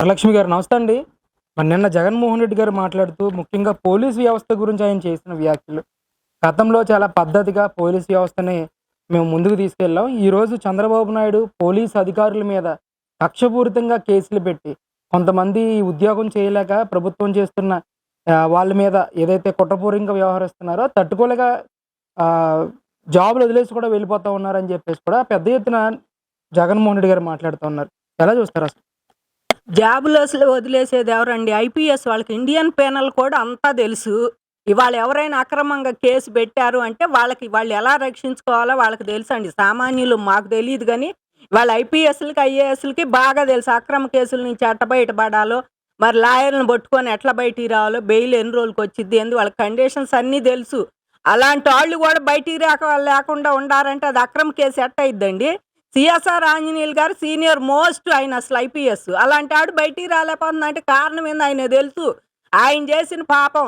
వరలక్ష్మి గారు నమస్తే అండి. మరి నిన్న జగన్మోహన్ రెడ్డి గారు మాట్లాడుతూ ముఖ్యంగా పోలీస్ వ్యవస్థ గురించి ఆయన చేసిన వ్యాఖ్యలు, గతంలో చాలా పద్ధతిగా పోలీస్ వ్యవస్థని మేము ముందుకు తీసుకెళ్ళాం. ఈరోజు చంద్రబాబు నాయుడు పోలీస్ అధికారుల మీద కక్షపూరితంగా కేసులు పెట్టి, కొంతమంది ఉద్యోగం చేయలేక ప్రభుత్వం చేస్తున్న వాళ్ళ మీద ఏదైతే కుట్రపూరితంగా వ్యవహరిస్తున్నారో తట్టుకోలేక జాబ్‌లు వదిలేసి కూడా వెళ్ళిపోతా ఉన్నారని చెప్పేసి కూడా పెద్ద ఎత్తున జగన్మోహన్ రెడ్డి గారు మాట్లాడుతూ ఉన్నారు. ఎలా చూస్తారసలు? జాబులు అసలు వదిలేసేది ఎవరండి? ఐపీఎస్ వాళ్ళకి ఇండియన్ పీనల్ కోడ్ అంతా తెలుసు. ఇవాళ ఎవరైనా అక్రమంగా కేసు పెట్టారు అంటే వాళ్ళు ఎలా రక్షించుకోవాలో వాళ్ళకి తెలుసండి. సామాన్యులు మాకు తెలీదు గానీ, వాళ్ళ ఐపీఎస్‌లకి, ఐఏఎస్‌లకి బాగా తెలుసు. అక్రమ కేసుల నుంచి ఎట్ట బయటపడాలో, మరి లాయర్‌లను పట్టుకొని ఎట్లా బయటికి రావాలో, బెయిల్ ఎన్ని రోజులకొచ్చిద్ది ఏంది వాళ్ళ కండిషన్స్ అన్నీ తెలుసు. అలాంటోళ్ళు గూడా బయటికి లేకుండా ఉండారంటే అది అక్రమ కేసు ఎట్టయిద్దండి? సిఎస్ఆర్ ఆంజనేయులు గారు సీనియర్ మోస్ట్ ఆయన అసలు ఐపీఎస్. అలాంటి ఆవిడ బయటికి రాలేకపోతుందంటే కారణం ఏందో ఆయనకి తెలుసు. ఆయన చేసిన పాపం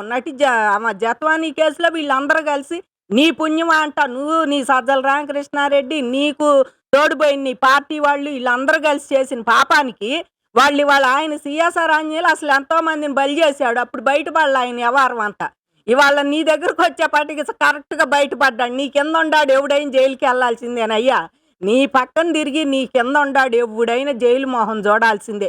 ఆమె జత్వానీ కేసులో వీళ్ళందరూ కలిసి నీ పుణ్యమా అంట నువ్వు, నీ సజ్జల రామకృష్ణారెడ్డి, నీకు తోడుపోయిన నీ పార్టీ వాళ్ళు వీళ్ళందరూ కలిసి చేసిన పాపానికి వాళ్ళ ఆయన సిఎస్ఆర్ ఆంజనేయులు అసలు ఎంతో మందిని బలి చేశాడు. అప్పుడు బయటపడాలి ఆయన వ్యవహారం అంతా. ఇవాళ నీ దగ్గరకు వచ్చేపాటికి కరెక్ట్‌గా బయటపడ్డాడు. నీ కింద ఉండాడు ఎవడైనా జైలుకి వెళ్ళాల్సిందేనయ్యా. నీ పక్కన తిరిగి నీ కింద ఉండాడు ఎవ్వుడైనా జైలు మొహం చూడాల్సిందే.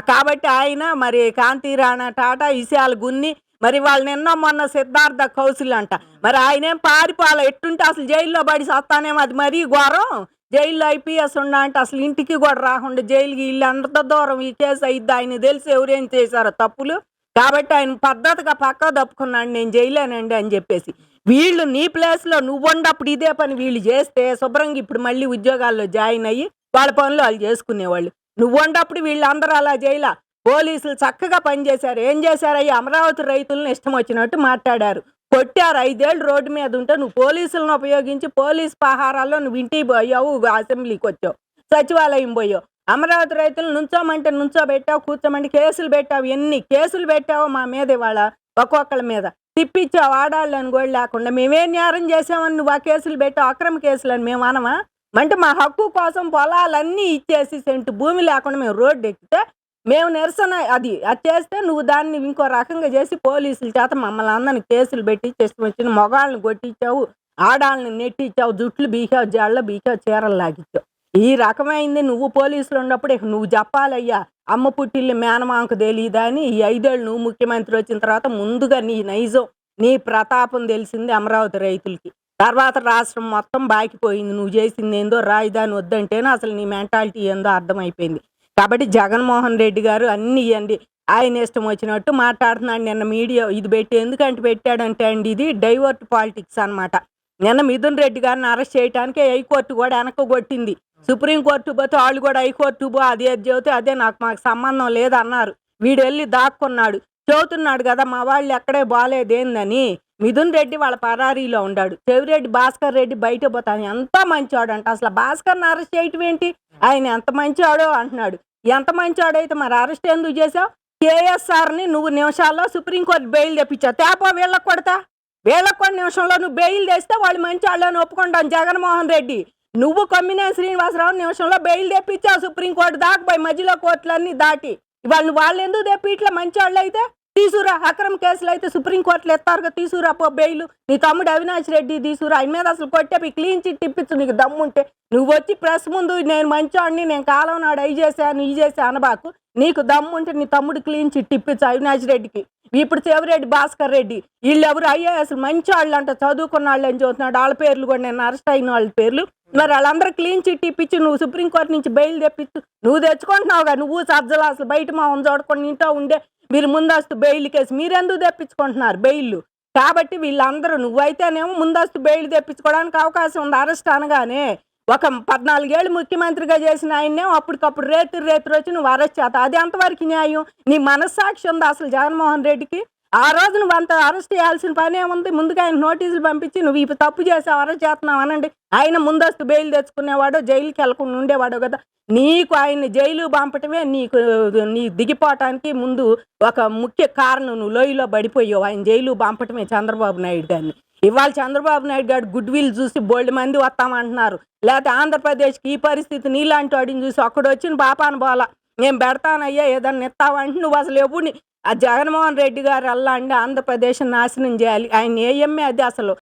కాబట్టి ఆయన మరి కాంతి రాణా టాటా, ఇషాల్ గున్ని, మరి వాళ్ళు నిన్న మొన్న సిద్ధార్థ కౌశల్ అంట. మరి ఆయనేం పారిపోలే. ఎట్టుంటే అసలు జైల్లో పడి సత్తానేమో అది మరీ ఘోరం. జైల్లో ఐపీఎస్ ఉండా అంటే అసలు ఇంటికి కూడా రాకుండా జైలుకి వీళ్ళు అంత దూరం ఈ కేసు అయిద్ది. ఆయనకి తెలిసి ఎవరేం చేశారో తప్పులు. కాబట్టి ఆయన పద్ధతిగా పక్కకు తప్పుకున్నాడు. నేను చేయలేనండి అని చెప్పేసి. వీళ్ళు నీ ప్లేస్‌లో నువ్వుండప్పుడు ఇదే పని వీళ్ళు చేస్తే శుభ్రంగా ఇప్పుడు మళ్ళీ ఉద్యోగాల్లో జాయిన్ అయ్యి వాళ్ళ పనులు వాళ్ళు చేసుకునేవాళ్ళు. నువ్వుండప్పుడు వీళ్ళందరూ అలా చేయలా. పోలీసులు చక్కగా పనిచేశారు. ఏం చేశారయ్యా? అమరావతి రైతులను ఇష్టం వచ్చినట్టు మాట్లాడారు. కొట్టారు. 5 ఏళ్ళు రోడ్డు మీద ఉంటే నువ్వు పోలీసులను ఉపయోగించి పోలీస్ పహారాల్లో నువ్వు ఇంటికి పోయావు, అసెంబ్లీకి వచ్చావు, సచివాలయం పోయావు. అమరావతి రైతులను నుంచోమంటే నుంచోబెట్టావు, కూర్చోమంటే కేసులు పెట్టావు. ఎన్ని కేసులు పెట్టావో మా మీద ఇవాళ ఒక్కొక్కళ్ళ మీద. తిప్పిచ్చావు ఆడాళ్ళని కూడా లేకుండా. మేమేం నేరం చేసామని నువ్వు ఆ కేసులు పెట్టావు, అక్రమ కేసులని మేము అనమా? అంటే మా హక్కు కోసం పొలాలన్నీ ఇచ్చేసి సెంటు భూమి లేకుండా మేము రోడ్డు ఎక్కితే మేము నిరసన అది చేస్తే నువ్వు దాన్ని ఇంకో రకంగా చేసి పోలీసుల చేత మమ్మల్ని అందరిని కేసులు పెట్టి ఇష్టం వచ్చిన మొగాళ్ళని కొట్టించావు, ఆడాళ్ళని నెట్టించావు, జుట్లు బీకావు, జళ్ళ బీకావు, చీరలు లాగిచ్చావు. ఈ రకమైంది నువ్వు పోలీసులు ఉన్నప్పుడు ఇక నువ్వు చెప్పాలయ్యా. అమ్మ పుట్టిల్ని మేనమాంకు తెలీదా అని ఈ 5 ఏళ్ళు నువ్వు ముఖ్యమంత్రి వచ్చిన తర్వాత ముందుగా నీ నైజం, నీ ప్రతాపం తెలిసింది అమరావతి రైతులకి. తర్వాత రాష్ట్రం మొత్తం బాకిపోయింది. నువ్వు చేసింది ఏందో, రాజధాని వద్దంటేనే అసలు నీ మెంటాలిటీ ఏందో అర్థమైపోయింది. కాబట్టి జగన్మోహన్ రెడ్డి గారు అన్నీ ఇయ్యండి. ఆయన ఇష్టం వచ్చినట్టు మాట్లాడుతున్నాడు. నిన్న మీడియా ఇది పెట్టి ఎందుకంటే పెట్టాడంటే అండి ఇది డైవర్ట్ పాలిటిక్స్ అనమాట. నిన్న మిథున్ రెడ్డి గారిని అరెస్ట్ చేయడానికి హైకోర్టు కూడా వెనక్కి కొట్టింది. సుప్రీంకోర్టు పోతే వాళ్ళు కూడా హైకోర్టు అది చెబితే అదే మాకు సంబంధం లేదన్నారు. వీడు వెళ్ళి దాక్కున్నాడు. చెబుతున్నాడు కదా మా వాళ్ళు ఎక్కడే బాలేదేందని. మిథున్ రెడ్డి వాళ్ళ పరారీలో ఉన్నాడు. చెవిరెడ్డి భాస్కర్ రెడ్డి బయట పోతాను ఎంత మంచివాడు అంట. అసలు భాస్కర్ని అరెస్ట్ చేయటం ఏంటి? ఆయన ఎంత మంచివాడో అంటున్నాడు. ఎంత మంచివాడైతే మరి అరెస్ట్ ఎందుకు చేసావు? కేఎస్ఆర్ని నువ్వు నిమిషాల్లో సుప్రీంకోర్టు బెయిల్ తెప్పించావు. తేపో వీళ్ళకి కొడతా. వీళ్ళకి కూడా నిమిషంలో నువ్వు బెయిల్ తెస్తే వాళ్ళు మంచి వాళ్ళని ఒప్పుకుంటాను. జగన్మోహన్ రెడ్డి నువ్వు కొమ్మినేని శ్రీనివాసరావు నిమిషంలో బెయిల్ తెప్పించావు. సుప్రీంకోర్టు దాకా పోయి మధ్యలో కోర్టులన్నీ దాటి ఇవాళ వాళ్ళు ఎందుకు తెప్పి ఇట్లా మంచి వాళ్ళు అయితే తీసుకురా. అక్రమ కేసులు అయితే సుప్రీంకోర్టులో ఎత్తారుగా, తీసుకురా పో బెయిల్. నీ తమ్ముడు అవినాష్ రెడ్డి తీసుకురా. ఆయన మీద అసలు కొట్టే క్లీన్ చిట్ ఇప్పించు నీకు దమ్ముంటే. నువ్వు వచ్చి ప్రెస్ ముందు నేను మంచివాడిని, నేను కాలం నాడు అవి చేశాను ఈ చేశాను అనబాకు. నీకు దమ్ముంటే నీ తమ్ముడు క్లీన్ చిట్ ఇప్పించు అవినాష్ రెడ్డికి. ఇప్పుడు చెవిరెడ్డి భాస్కర్ రెడ్డి వీళ్ళెవరు ఐఏఎస్ మంచి వాళ్ళు అంట, చదువుకున్న వాళ్ళు అని చూస్తున్నాడు. వాళ్ళ పేర్లు కూడా నేను అరెస్ట్ అయిన వాళ్ళ పేర్లు. మరి వాళ్ళందరూ క్లీన్ చిట్ ఇప్పించి నువ్వు సుప్రీంకోర్టు నుంచి బెయిల్ తెప్పించు. నువ్వు తెచ్చుకుంటున్నావుగా. నువ్వు సజ్జలు అసలు బయట మొహం చూడకుండా ఇంట్లో ఉండే మీరు ముందస్తు బెయిల్ కేసు మీరెందుకు తెప్పించుకుంటున్నారు బెయిల్? కాబట్టి వీళ్ళందరూ నువ్వైతేనేమో ముందస్తు బెయిల్ తెప్పించుకోవడానికి అవకాశం ఉంది. అరెస్ట్ అనగానే ఒక 14 ఏళ్ళు ముఖ్యమంత్రిగా చేసిన ఆయన్నే అప్పటికప్పుడు రేత్రి వచ్చి నువ్వు అరెస్ట్ చేస్తావు. అది ఎంతవరకు న్యాయం? నీ మనస్సాక్షి ఉందా అసలు జగన్మోహన్ రెడ్డికి? ఆ రోజు నువ్వు అంత అరెస్ట్ చేయాల్సిన పని ఏముంది? ముందుగా ఆయన నోటీసులు పంపించి నువ్వు ఇప్పుడు తప్పు చేసావు అరెస్ట్ చేస్తున్నావు అనండి. ఆయన ముందస్తు బెయిల్ తెచ్చుకునేవాడో జైలుకి వెళ్ళకుండా ఉండేవాడో కదా. నీకు ఆయన్ని జైలు పంపటమే నీ దిగిపోవటానికి ముందు ఒక ముఖ్య కారణం. నువ్వు లోయలో పడిపోయావు. ఆయన జైలు పంపటమే చంద్రబాబు నాయుడు గారిని. ఇవాళ చంద్రబాబు నాయుడు గారు గుడ్ విల్ చూసి బోల్డ్ మంది వస్తామంటున్నారు. లేకపోతే ఆంధ్రప్రదేశ్కి ఈ పరిస్థితి నీలాంటి వాడిని చూసి అక్కడ వచ్చిన పాపాన పోలా నేను పెడతానయ్యా ఏదన్నా ఇస్తావంటే నువ్వు అసలు ఎప్పుడు ఆ జగన్మోహన్ రెడ్డి గారు అల్లా అండి ఆంధ్రప్రదేశ్ నాశనం చేయాలి. ఆయన ఏఎంఏ అది అసలు